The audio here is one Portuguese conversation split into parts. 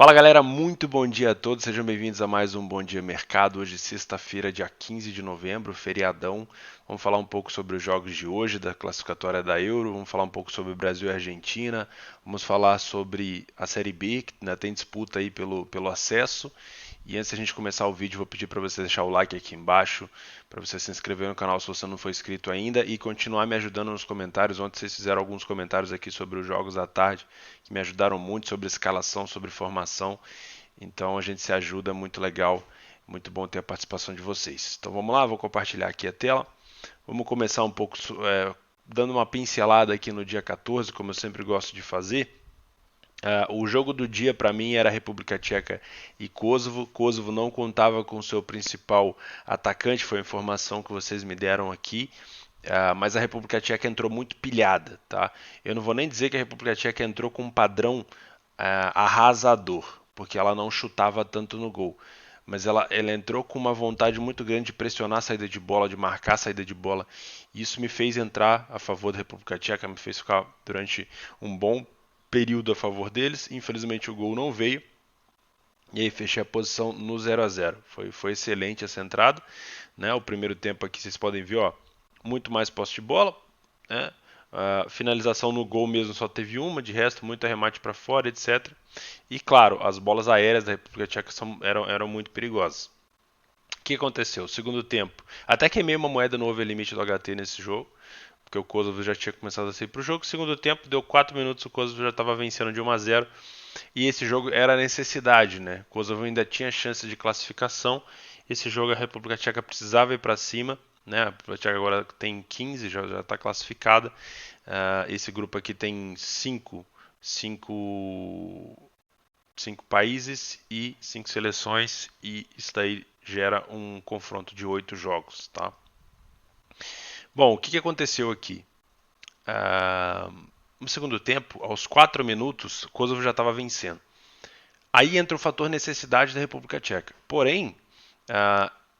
Fala galera, muito bom dia a todos, sejam bem-vindos a mais um Bom Dia Mercado. Hoje, sexta-feira, dia 15 de novembro, feriadão. Vamos falar um pouco sobre os jogos de hoje, da classificatória da Euro, vamos falar um pouco sobre Brasil e Argentina, vamos falar sobre a Série B, que ainda tem disputa aí pelo acesso. E antes da gente começar o vídeo, vou pedir para você deixar o like aqui embaixo, para você se inscrever no canal se você não for inscrito ainda e continuar me ajudando nos comentários. Ontem vocês fizeram alguns comentários aqui sobre os jogos da tarde, que me ajudaram muito sobre escalação, sobre formação. Então a gente se ajuda, muito legal, muito bom ter a participação de vocês. Então vamos lá, vou compartilhar aqui a tela. Vamos começar um pouco dando uma pincelada aqui no dia 14, como eu sempre gosto de fazer. O jogo do dia para mim era República Tcheca e Kosovo. Kosovo não contava com seu principal atacante, foi a informação que vocês me deram aqui. Mas a República Tcheca entrou muito pilhada, tá? Eu não vou nem dizer que a República Tcheca entrou com um padrão arrasador, porque ela não chutava tanto no gol. Mas ela entrou com uma vontade muito grande de pressionar a saída de bola, de marcar a saída de bola. Isso me fez entrar a favor da República Tcheca, me fez ficar durante um bom período a favor deles. Infelizmente o gol não veio. E aí fechei a posição no 0 a 0. Foi excelente essa entrada, né? O primeiro tempo aqui vocês podem ver, ó, muito mais posse de bola, né? Finalização no gol mesmo só teve uma, de resto muito arremate para fora, etc. E claro, as bolas aéreas da República Tcheca eram muito perigosas. O que aconteceu? Segundo tempo, até queimei uma moeda no overlimit do HT nesse jogo, porque o Kosovo já tinha começado a sair para o jogo. Segundo tempo, deu 4 minutos, o Kosovo já estava vencendo de 1 a 0. E esse jogo era necessidade, né? O Kosovo ainda tinha chance de classificação. Esse jogo a República Tcheca precisava ir para cima, né? A República Tcheca agora tem 15, já está classificada. Esse grupo aqui tem 5 países e 5 seleções, e isso daí gera um confronto de 8 jogos, tá? Bom, o que aconteceu aqui? No segundo tempo, aos 4 minutos, o Kosovo já estava vencendo. Aí entra o fator necessidade da República Tcheca. Porém,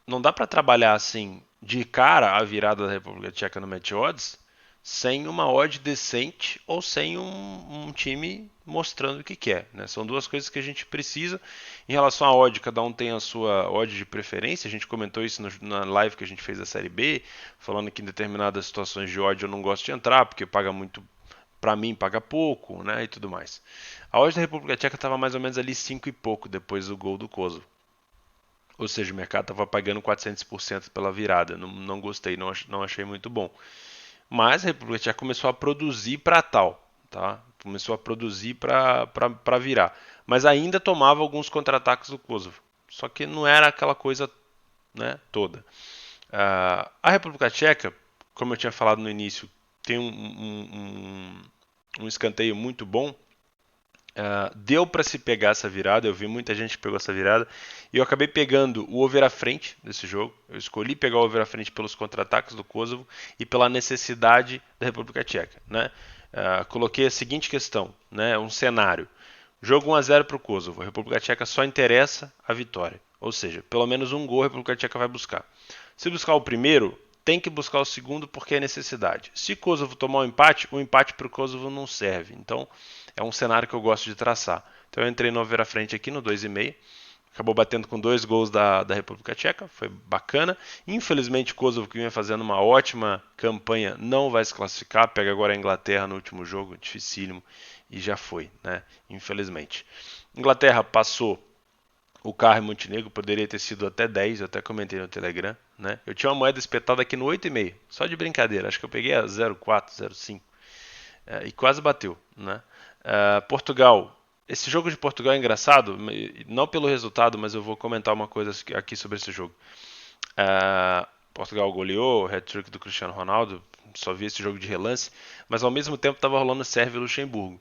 não dá para trabalhar assim de cara a virada da República Tcheca no match odds sem uma odd decente ou sem um time mostrando o que quer. Né? São duas coisas que a gente precisa. Em relação à odd, cada um tem a sua odd de preferência. A gente comentou isso na live que a gente fez da Série B, falando que em determinadas situações de odd eu não gosto de entrar, porque paga muito, para mim paga pouco, né, e tudo mais. A odd da República Tcheca estava mais ou menos ali 5 e pouco depois do gol do Kosovo. Ou seja, o mercado estava pagando 400% pela virada. Não gostei, não achei muito bom. Mas a República Tcheca começou a produzir para tal, tá? Começou a produzir para virar. Mas ainda tomava alguns contra-ataques do Kosovo. Só que não era aquela coisa, né, toda. A República Tcheca, como eu tinha falado no início, tem um escanteio muito bom. Deu para se pegar essa virada, eu vi muita gente que pegou essa virada, e eu acabei pegando o over à frente desse jogo. Eu escolhi pegar o over à frente pelos contra-ataques do Kosovo e pela necessidade da República Tcheca. Né? Coloquei a seguinte questão, né? Um cenário. Jogo 1 a 0 para o Kosovo, a República Tcheca só interessa a vitória. Ou seja, pelo menos um gol a República Tcheca vai buscar. Se buscar o primeiro, tem que buscar o segundo porque é necessidade. Se Kosovo tomar o empate para o Kosovo não serve. Então, é um cenário que eu gosto de traçar. Então, eu entrei no over à frente aqui no 2,5. Acabou batendo com 2 gols da República Tcheca, foi bacana. Infelizmente, o Kosovo, que vinha fazendo uma ótima campanha, não vai se classificar. Pega agora a Inglaterra no último jogo, dificílimo, e já foi, né? Infelizmente. Inglaterra passou o carro em Montenegro, poderia ter sido até 10, eu até comentei no Telegram, né? Eu tinha uma moeda espetada aqui no 8,5, só de brincadeira, acho que eu peguei a 0,4, 0,5, e quase bateu, né? Portugal, esse jogo de Portugal é engraçado, não pelo resultado, mas eu vou comentar uma coisa aqui sobre esse jogo. Portugal goleou, hat-trick do Cristiano Ronaldo, só vi esse jogo de relance, mas ao mesmo tempo estava rolando Sérvia e Luxemburgo.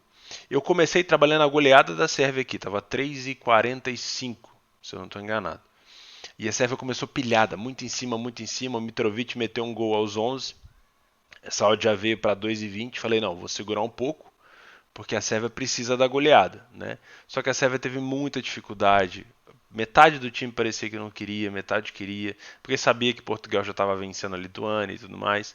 Eu comecei trabalhando a goleada da Sérvia aqui, estava 3,45, se eu não estou enganado. E a Sérvia começou pilhada, muito em cima, muito em cima. O Mitrovic meteu um gol aos 11. Essa odd já veio para 2,20. Falei, não, vou segurar um pouco, porque a Sérvia precisa da goleada, né? Só que a Sérvia teve muita dificuldade. Metade do time parecia que não queria, metade queria, porque sabia que Portugal já estava vencendo a Lituânia e tudo mais.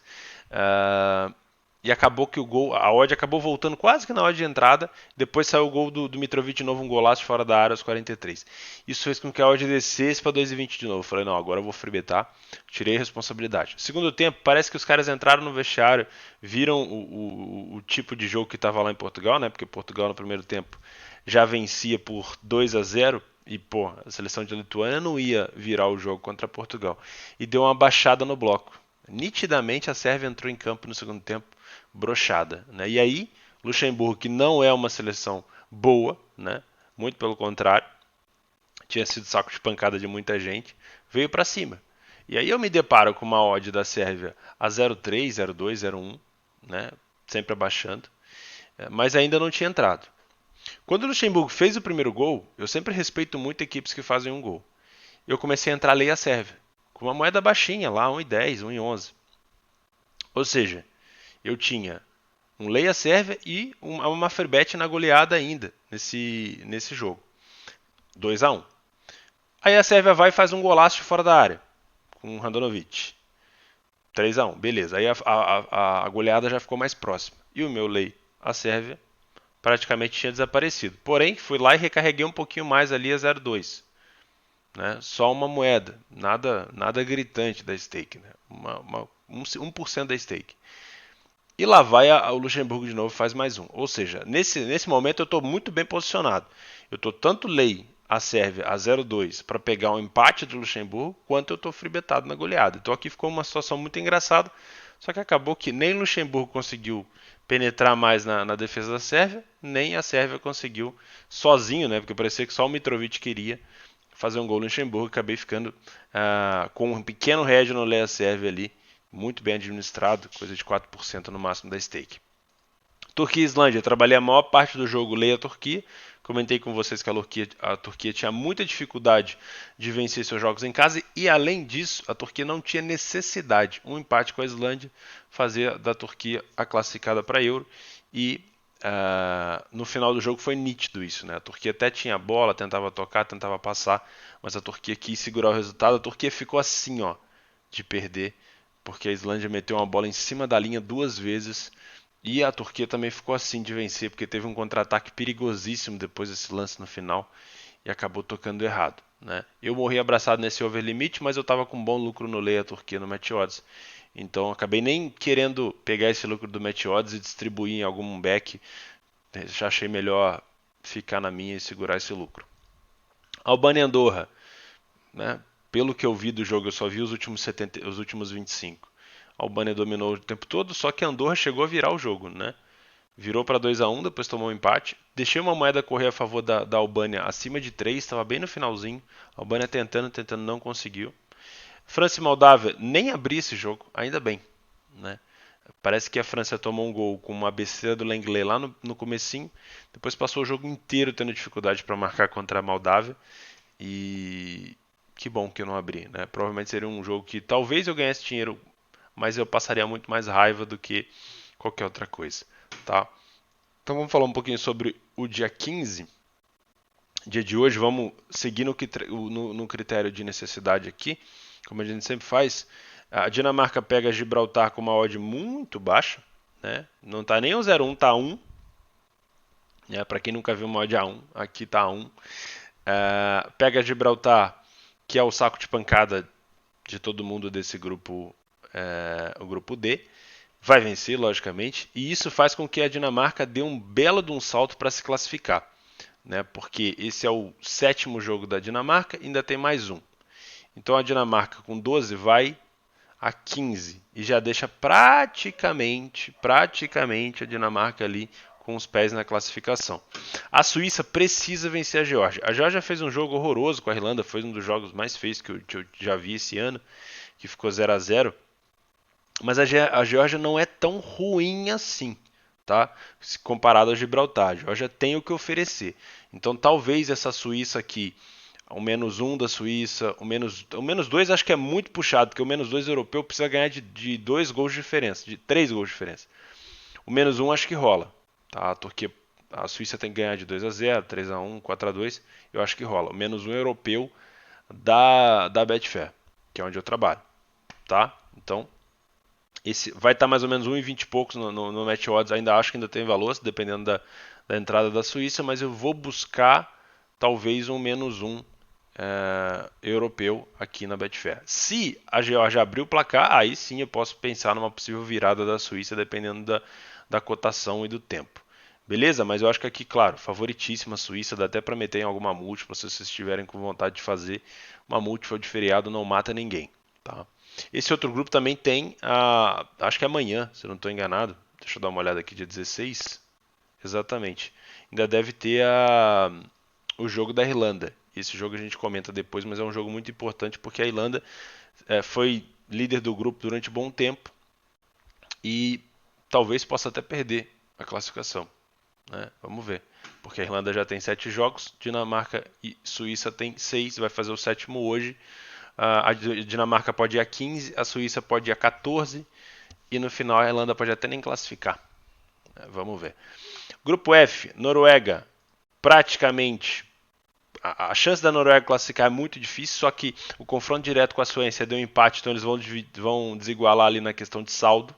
e acabou que a odd acabou voltando quase que na odd de entrada. Depois saiu o gol do Mitrovic de novo, um golaço de fora da área aos 43. Isso fez com que a odd descesse para 2,20 de novo. Falei, não, agora eu vou free betar. Tirei a responsabilidade. Segundo tempo, parece que os caras entraram no vestiário, viram o tipo de jogo que estava lá em Portugal, né? Porque Portugal no primeiro tempo já vencia por 2-0. E, pô, a seleção de Lituânia não ia virar o jogo contra Portugal. E deu uma baixada no bloco. Nitidamente a Sérvia entrou em campo no segundo tempo brochada, né? E aí, Luxemburgo, que não é uma seleção boa, né? Muito pelo contrário, tinha sido saco de pancada de muita gente, veio para cima. E aí eu me deparo com uma odd da Sérvia a 0,3, 0,2, 0,1, né? Sempre abaixando, mas ainda não tinha entrado. Quando o Luxemburgo fez o primeiro gol, eu sempre respeito muito equipes que fazem um gol. Eu comecei a entrar lei a Sérvia, com uma moeda baixinha lá, 1,10, 1,11. Ou seja, eu tinha um Leia Sérvia e uma free bet na goleada ainda nesse jogo. 2-1. Aí a Sérvia vai e faz um golaço de fora da área com o Handanovic. 3-1, beleza. Aí a goleada já ficou mais próxima. E o meu Lei, a Sérvia, praticamente tinha desaparecido. Porém, fui lá e recarreguei um pouquinho mais ali a 0,2. Né? Só uma moeda, nada gritante da stake. Né? 1% da stake. E lá vai o Luxemburgo de novo faz mais um. Ou seja, nesse momento eu estou muito bem posicionado. Eu estou tanto lei a Sérvia a 0,2 para pegar um empate do Luxemburgo, quanto eu estou freebetado na goleada. Então aqui ficou uma situação muito engraçada. Só que acabou que nem Luxemburgo conseguiu penetrar mais na defesa da Sérvia, nem a Sérvia conseguiu sozinho, né? Porque parecia que só o Mitrovic queria fazer um gol no Luxemburgo. Acabei ficando com um pequeno head no Leia Sérvia ali, muito bem administrado, coisa de 4% no máximo da stake. Turquia e Islândia, trabalhei a maior parte do jogo Leia Turquia. Comentei com vocês que a Turquia tinha muita dificuldade de vencer seus jogos em casa e, além disso, a Turquia não tinha necessidade. Um empate com a Islândia fazia da Turquia a classificada para Euro e no final do jogo foi nítido isso. Né? A Turquia até tinha bola, tentava tocar, tentava passar, mas a Turquia quis segurar o resultado. A Turquia ficou assim, ó, de perder, porque a Islândia meteu uma bola em cima da linha duas vezes e a Turquia também ficou assim de vencer, porque teve um contra-ataque perigosíssimo depois desse lance no final e acabou tocando errado. Né? Eu morri abraçado nesse over limite, mas eu estava com um bom lucro no Leia Turquia no Match Odds. Então acabei nem querendo pegar esse lucro do Match Odds e distribuir em algum back. Já achei melhor ficar na minha e segurar esse lucro. Albânia e Andorra. Né? Pelo que eu vi do jogo, eu só vi os últimos 25. A Albânia dominou o tempo todo, só que a Andorra chegou a virar o jogo, né? Virou para 2-1, depois tomou um empate. Deixei uma moeda correr a favor da Albânia acima de 3, estava bem no finalzinho. A Albânia tentando, não conseguiu. França e Moldávia nem abri esse jogo, ainda bem, né? Parece que a França tomou um gol com uma besteira do Lenglet lá no comecinho, depois passou o jogo inteiro tendo dificuldade para marcar contra a Moldávia e que bom que eu não abri, né? Provavelmente seria um jogo que talvez eu ganhasse dinheiro, mas eu passaria muito mais raiva do que qualquer outra coisa, tá? Então vamos falar um pouquinho sobre o dia 15, dia de hoje. Vamos seguir no critério de necessidade aqui, como a gente sempre faz. A Dinamarca pega Gibraltar com uma odd muito baixa, né? Não está nem o 0,1, está 1. Né? Para quem nunca viu uma odd a 1, aqui está 1. Pega Gibraltar, que é o saco de pancada de todo mundo desse grupo, o grupo D. Vai vencer, logicamente, e isso faz com que a Dinamarca dê um belo de um salto para se classificar, né? Porque esse é o 7º jogo da Dinamarca, ainda tem mais um. Então a Dinamarca com 12 vai a 15 e já deixa praticamente a Dinamarca ali com os pés na classificação. A Suíça precisa vencer a Geórgia. A Geórgia fez um jogo horroroso com a Irlanda, foi um dos jogos mais feios que eu já vi esse ano, que ficou 0-0. Mas a Geórgia não é tão ruim assim, tá? Se comparado ao Gibraltar. A Geórgia tem o que oferecer. Então talvez essa Suíça aqui, o -1 da Suíça, o -2 acho que é muito puxado, porque o -2 europeu precisa ganhar de 2 gols de diferença, de 3 gols de diferença. O -1 acho que rola, tá? A Suíça tem que ganhar de 2-0, 3-1, 4-2, eu acho que rola. O -1 europeu da Betfair, que é onde eu trabalho, tá? Então Esse vai estar mais ou menos 1,20 e poucos no match odds. Ainda acho que ainda tem valor, dependendo da entrada da Suíça, mas eu vou buscar talvez um menos um europeu aqui na Betfair. Se a Geórgia abrir o placar, aí sim eu posso pensar numa possível virada da Suíça, dependendo da cotação e do tempo. Beleza? Mas eu acho que aqui, claro, favoritíssima a Suíça, dá até para meter em alguma múltipla, se vocês estiverem com vontade de fazer. Uma múltipla de feriado não mata ninguém. Tá? Esse outro grupo também tem, acho que é amanhã, se eu não estou enganado. Deixa eu dar uma olhada aqui, dia 16. Exatamente. Ainda deve ter o jogo da Irlanda. Esse jogo a gente comenta depois, mas é um jogo muito importante porque a Irlanda foi líder do grupo durante um bom tempo e talvez possa até perder a classificação. Né? Vamos ver. Porque a Irlanda já tem 7 jogos, Dinamarca e Suíça tem 6, vai fazer o sétimo hoje. A Dinamarca pode ir a 15, a Suíça pode ir a 14 e no final a Irlanda pode até nem classificar. Vamos ver. Grupo F, Noruega, praticamente a chance da Noruega classificar é muito difícil, só que o confronto direto com a Suécia deu um empate, então eles vão desigualar ali na questão de saldo.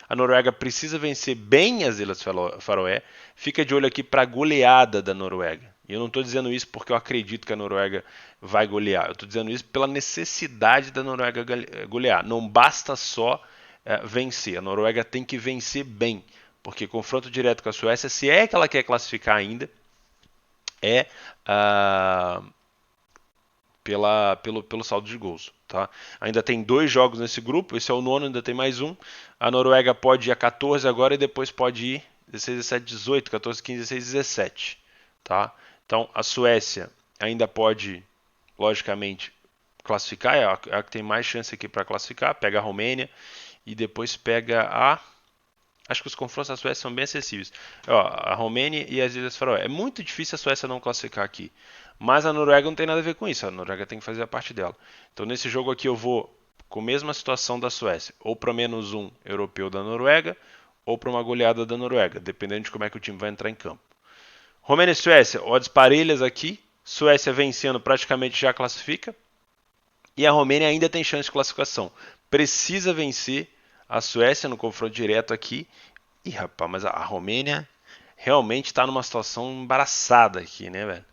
A Noruega precisa vencer bem as Ilhas Faroé. Fica de olho aqui para a goleada da Noruega. E eu não estou dizendo isso porque eu acredito que a Noruega vai golear. Eu estou dizendo isso pela necessidade da Noruega golear. Não basta só vencer. A Noruega tem que vencer bem. Porque confronto direto com a Suécia, se é que ela quer classificar ainda, é pelo saldo de gols. Tá? Ainda tem 2 jogos nesse grupo, esse é o nono, ainda tem mais um. A Noruega pode ir a 14 agora e depois pode ir 16, 17, 18, 14, 15, 16, 17. Tá? Então a Suécia ainda pode, logicamente, classificar, é a que tem mais chance aqui para classificar. Pega a Romênia e depois pega a. Acho que os confrontos da Suécia são bem acessíveis. Ó, a Romênia e as Ilhas Faroé. É muito difícil a Suécia não classificar aqui. Mas a Noruega não tem nada a ver com isso. A Noruega tem que fazer a parte dela. Então nesse jogo aqui eu vou com a mesma situação da Suécia. Ou para menos um europeu da Noruega, ou para uma goleada da Noruega. Dependendo de como é que o time vai entrar em campo. Romênia e Suécia, odds parelhas aqui. Suécia vencendo praticamente já classifica. E a Romênia ainda tem chance de classificação. Precisa vencer a Suécia no confronto direto aqui. Ih, rapaz, mas a Romênia realmente está numa situação embaraçada aqui, né, velho?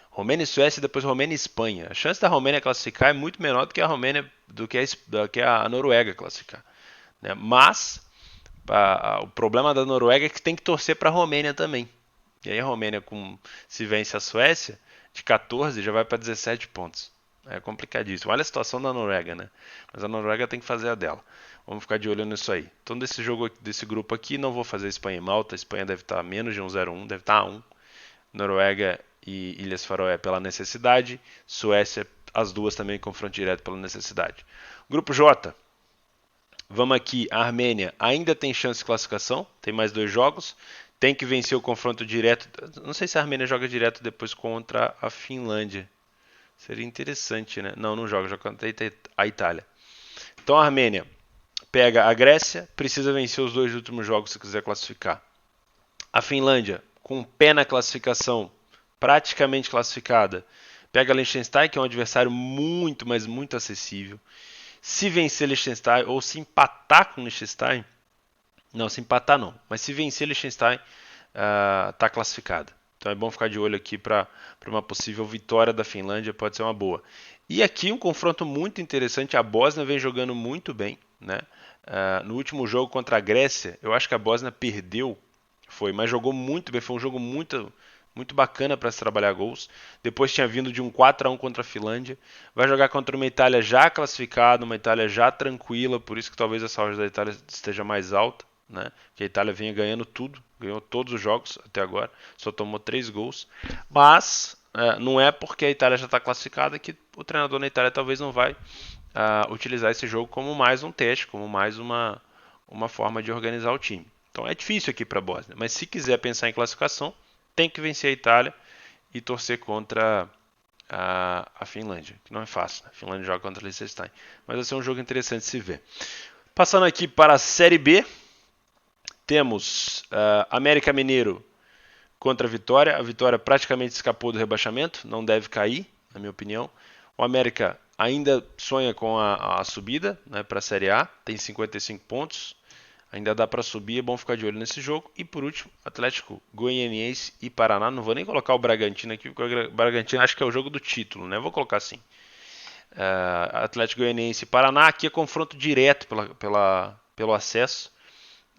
Romênia e Suécia, depois Romênia e Espanha. A chance da Romênia classificar é muito menor do que a Romênia, do que a Noruega classificar. Né? Mas o problema da Noruega é que tem que torcer para a Romênia também. E aí a Romênia, se vence a Suécia, de 14 já vai para 17 pontos. É complicadíssimo. Olha a situação da Noruega, né? Mas a Noruega tem que fazer a dela. Vamos ficar de olho nisso aí. Então, desse grupo aqui, não vou fazer Espanha e Malta. A Espanha deve estar menos de 1,01, deve estar a 1. Noruega e Ilhas Faroé pela necessidade. Suécia, as duas também confronto direto pela necessidade. Grupo J. Vamos aqui, a Armênia ainda tem chance de classificação, tem mais 2 jogos, tem que vencer o confronto direto. Não sei se a Armênia joga direto depois contra a Finlândia. Seria interessante, né? Não, não joga contra a Itália. Então a Armênia pega a Grécia, precisa vencer os 2 últimos jogos se quiser classificar. A Finlândia, com o pé na classificação, praticamente classificada, pega Liechtenstein, que é um adversário muito, mas muito acessível. Se vencer Liechtenstein ou se empatar com Liechtenstein, não, se empatar não, mas se vencer Liechtenstein, está classificada. Então é bom ficar de olho aqui para uma possível vitória da Finlândia, pode ser uma boa. E aqui um confronto muito interessante, a Bósnia vem jogando muito bem. Né? No último jogo contra a Grécia, eu acho que a Bósnia perdeu, mas jogou muito bem, foi um jogo muito bacana para se trabalhar gols. Depois tinha vindo de um 4-1 contra a Finlândia. Vai jogar contra uma Itália já classificada, uma Itália já tranquila, por isso que talvez a saúde da Itália esteja mais alta. Né? Que a Itália vinha ganhando tudo, ganhou todos os jogos até agora, só tomou 3 gols. Mas não é porque a Itália já está classificada que o treinador na Itália talvez não vai utilizar esse jogo como mais um teste, como mais uma forma de organizar o time. Então é difícil aqui para a Bósnia, mas se quiser pensar em classificação, tem que vencer a Itália e torcer contra a Finlândia, que não é fácil. Né? A Finlândia joga contra a Liechtenstein, mas vai ser um jogo interessante de se ver. Passando aqui para a Série B, temos América Mineiro contra a Vitória. A Vitória praticamente escapou do rebaixamento, não deve cair, na minha opinião. O América ainda sonha com a subida, né, para a Série A, tem 55 pontos, ainda dá para subir, é bom ficar de olho nesse jogo. E por último, Atlético Goianiense e Paraná, não vou nem colocar o Bragantino aqui, porque o Bragantino acho que é o jogo do título, né, vou colocar assim. Atlético Goianiense e Paraná, aqui é confronto direto pelo acesso.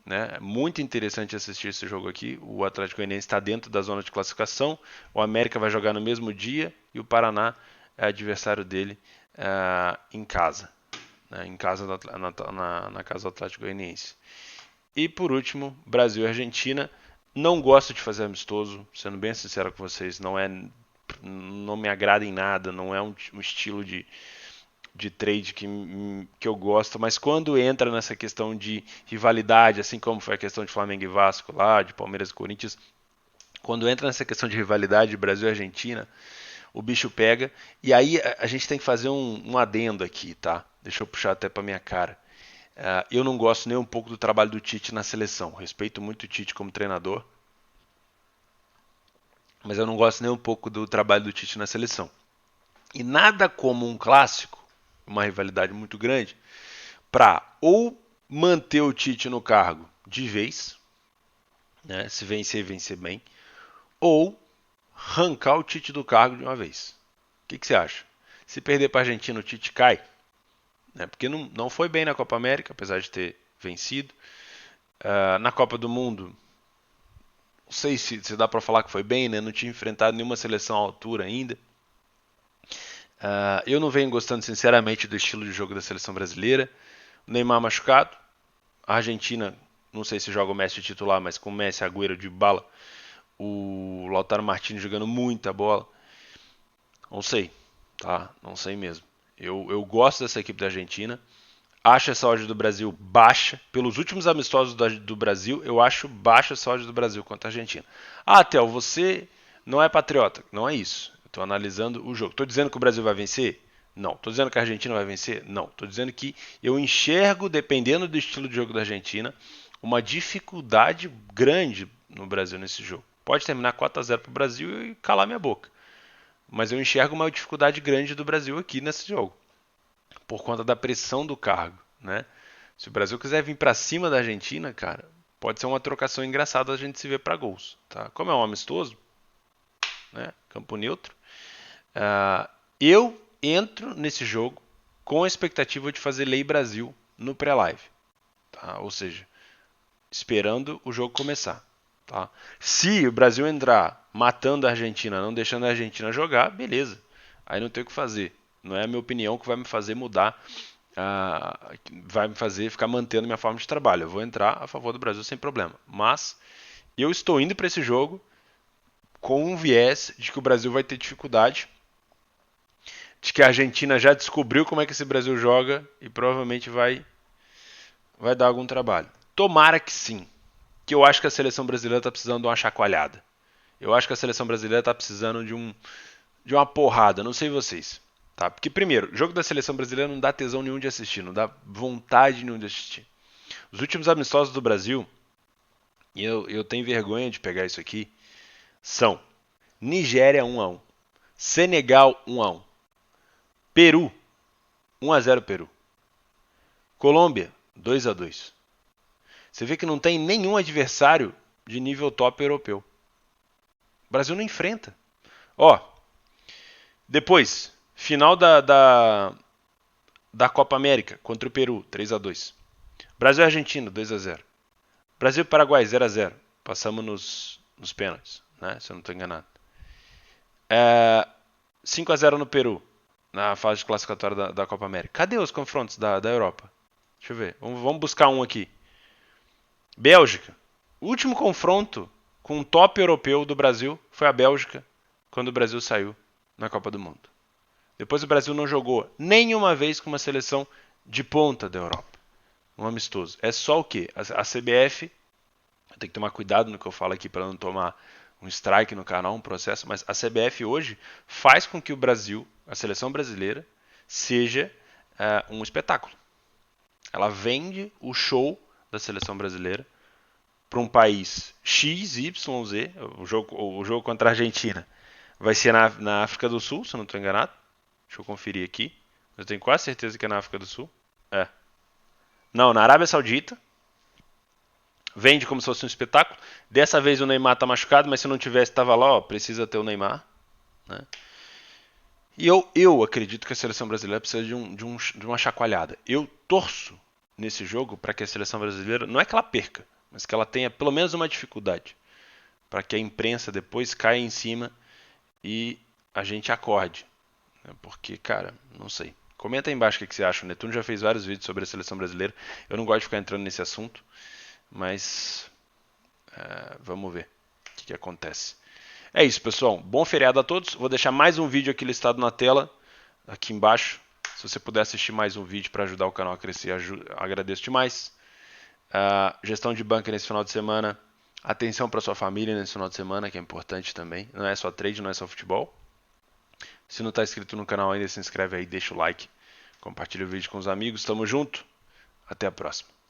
Né? Muito interessante assistir esse jogo aqui. O Atlético Goianiense está dentro da zona de classificação. O América vai jogar no mesmo dia e o Paraná é adversário dele em casa, né? Em casa na casa do Atlético Goianiense. E por último, Brasil e Argentina. Não gosto de fazer amistoso, sendo bem sincero com vocês, não me agrada em nada, não é um estilo de trade que eu gosto, mas quando entra nessa questão de rivalidade, assim como foi a questão de Flamengo e Vasco lá, de Palmeiras e Corinthians, quando entra nessa questão de rivalidade de Brasil e Argentina, o bicho pega. E aí a gente tem que fazer um adendo aqui, tá? Deixa eu puxar até para minha cara. Eu não gosto nem um pouco do trabalho do Tite na seleção. Respeito muito o Tite como treinador, mas eu não gosto nem um pouco do trabalho do Tite na seleção. E nada como um clássico, uma rivalidade muito grande, para ou manter o Tite no cargo de vez, né, se vencer, vencer bem, ou arrancar o Tite do cargo de uma vez. O que você acha? Se perder para a Argentina, o Tite cai? Né, porque não foi bem na Copa América, apesar de ter vencido. Na Copa do Mundo, não sei se dá para falar que foi bem, né? Não tinha enfrentado nenhuma seleção à altura ainda. Eu não venho gostando sinceramente do estilo de jogo da seleção brasileira. O Neymar machucado, a Argentina, não sei se joga o Messi titular, mas com o Messi, Agüero de bala, o Lautaro Martínez jogando muita bola. Não sei, tá? Não sei mesmo. Eu gosto dessa equipe da Argentina. Acho essa odd do Brasil baixa. Pelos últimos amistosos do Brasil, eu acho baixa essa odd do Brasil contra a Argentina. Theo, você não é patriota. Não é isso. Estou analisando o jogo. Estou dizendo que o Brasil vai vencer? Não. Estou dizendo que a Argentina vai vencer? Não. Estou dizendo que eu enxergo, dependendo do estilo de jogo da Argentina, uma dificuldade grande no Brasil nesse jogo. Pode terminar 4-0 para o Brasil e calar minha boca. Mas eu enxergo uma dificuldade grande do Brasil aqui nesse jogo, por conta da pressão do cargo, né? Se o Brasil quiser vir para cima da Argentina, cara, pode ser uma trocação engraçada a gente se ver para gols, tá? Como é um amistoso, né? Campo neutro. Eu entro nesse jogo com a expectativa de fazer Lei Brasil no pré-live, tá? Ou seja, esperando o jogo começar, tá? Se o Brasil entrar matando a Argentina, não deixando a Argentina jogar, beleza. Aí não tem o que fazer. Não é a minha opinião que vai me fazer mudar, vai me fazer ficar mantendo minha forma de trabalho. Eu vou entrar a favor do Brasil sem problema. Mas eu estou indo para esse jogo com um viés de que o Brasil vai ter dificuldade, de que a Argentina já descobriu como é que esse Brasil joga e provavelmente vai dar algum trabalho. Tomara que sim. Que eu acho que a seleção brasileira está precisando de uma chacoalhada. Eu acho que a seleção brasileira está precisando de uma porrada, não sei vocês. Tá? Porque, primeiro, o jogo da seleção brasileira não dá tesão nenhum de assistir, não dá vontade nenhum de assistir. Os últimos amistosos do Brasil, e eu tenho vergonha de pegar isso aqui, são Nigéria 1-1, Senegal 1-1, Peru 1-0 Peru, Colômbia 2-2. Você vê que não tem nenhum adversário de nível top europeu. O Brasil não enfrenta. Depois, final da Copa América contra o Peru, 3-2. Brasil e Argentina, 2-0. Brasil e Paraguai, 0-0. Passamos nos pênaltis, né? Se eu não estou enganado. 5-0 no Peru, na fase de classificatória da Copa América. Cadê os confrontos da Europa? Deixa eu ver. Vamos buscar um aqui. Bélgica. O último confronto com um top europeu do Brasil foi a Bélgica, quando o Brasil saiu na Copa do Mundo. Depois o Brasil não jogou nenhuma vez com uma seleção de ponta da Europa. Um amistoso. É só o quê? A CBF, eu tenho que tomar cuidado no que eu falo aqui para não tomar um strike no canal, um processo, mas a CBF hoje faz com que o Brasil, a seleção brasileira, seja um espetáculo. Ela vende o show da seleção brasileira para um país X, Y, Z. O jogo contra a Argentina vai ser na África do Sul, se eu não estou enganado. Deixa eu conferir aqui. Eu tenho quase certeza que é na África do Sul. É. Não, na Arábia Saudita. Vende como se fosse um espetáculo. Dessa vez o Neymar tá machucado, mas se não tivesse, tava lá, ó, precisa ter o Neymar. Né? E eu acredito que a seleção brasileira precisa de uma chacoalhada. Eu torço nesse jogo para que a seleção brasileira, não é que ela perca, mas que ela tenha pelo menos uma dificuldade. Para que a imprensa depois caia em cima e a gente acorde. Porque, cara, não sei. Comenta aí embaixo o que você acha. O Netuno já fez vários vídeos sobre a seleção brasileira. Eu não gosto de ficar entrando nesse assunto, mas vamos ver o que acontece. É isso, pessoal. Bom feriado a todos. Vou deixar mais um vídeo aqui listado na tela, aqui embaixo. Se você puder assistir mais um vídeo para ajudar o canal a crescer, agradeço demais. Gestão de banca nesse final de semana. Atenção para sua família nesse final de semana, que é importante também. Não é só trade, não é só futebol. Se não está inscrito no canal ainda, se inscreve aí, deixa o like. Compartilha o vídeo com os amigos. Tamo junto. Até a próxima.